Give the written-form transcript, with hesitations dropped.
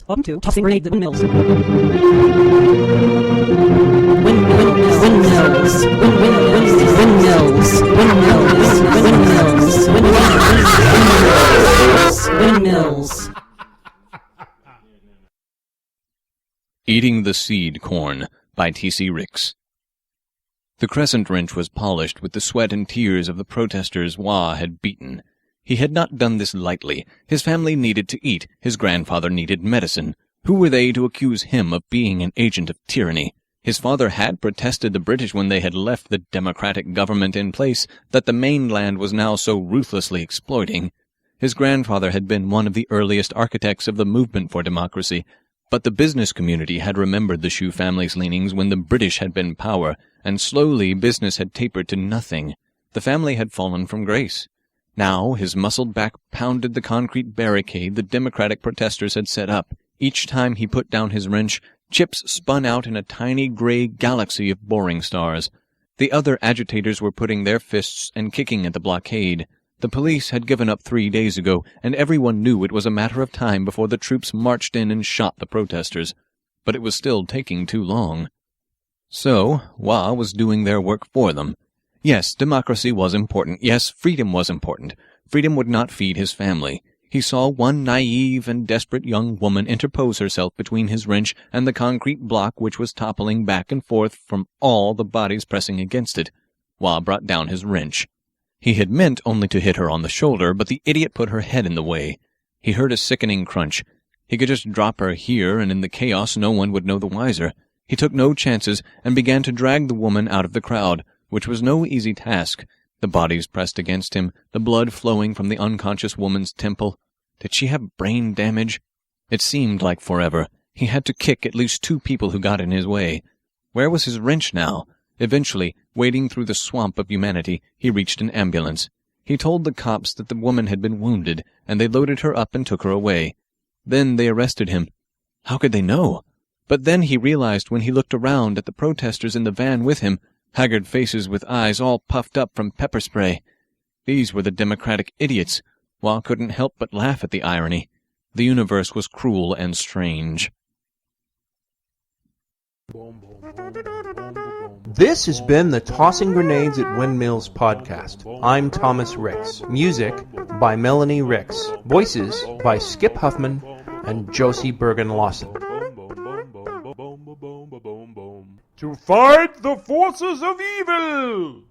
Welcome to Tossing Grenades at Windmills. Windmills. Eating the Seed Corn by T.C. Ricks. The crescent wrench was polished with the sweat and tears of the protesters Wah had beaten. He had not done this lightly. His family needed to eat. His grandfather needed medicine. Who were they to accuse him of being an agent of tyranny? His father had protested the British when they had left the democratic government in place that the mainland was now so ruthlessly exploiting. His grandfather had been one of the earliest architects of the movement for democracy, but the business community had remembered the Shu family's leanings when the British had been in power, and slowly business had tapered to nothing. The family had fallen from grace. Now his muscled back pounded the concrete barricade the democratic protesters had set up. Each time he put down his wrench, chips spun out in a tiny gray galaxy of boring stars. The other agitators were putting their fists and kicking at the blockade. The police had given up 3 days ago, and everyone knew it was a matter of time before the troops marched in and shot the protesters. But it was still taking too long. So, Wah was doing their work for them. Yes, democracy was important. Yes, freedom was important. Freedom would not feed his family. He saw one naive and desperate young woman interpose herself between his wrench and the concrete block which was toppling back and forth from all the bodies pressing against it. Wah brought down his wrench. He had meant only to hit her on the shoulder, but the idiot put her head in the way. He heard a sickening crunch. He could just drop her here, and in the chaos no one would know the wiser. He took no chances and began to drag the woman out of the crowd, which was no easy task. The bodies pressed against him, the blood flowing from the unconscious woman's temple. Did she have brain damage? It seemed like forever. He had to kick at least 2 people who got in his way. Where was his wrench now? Eventually, wading through the swamp of humanity, he reached an ambulance. He told the cops that the woman had been wounded, and they loaded her up and took her away. Then they arrested him. How could they know? But then he realized when he looked around at the protesters in the van with him, haggard faces with eyes all puffed up from pepper spray. These were the democratic idiots. Wah couldn't help but laugh at the irony. The universe was cruel and strange. This has been the Tossing Grenades at Windmills podcast. I'm Thomas Ricks. Music by Melanie Ricks. Voices by Skip Huffman and Josie Bergen-Lawson. To fight the forces of evil!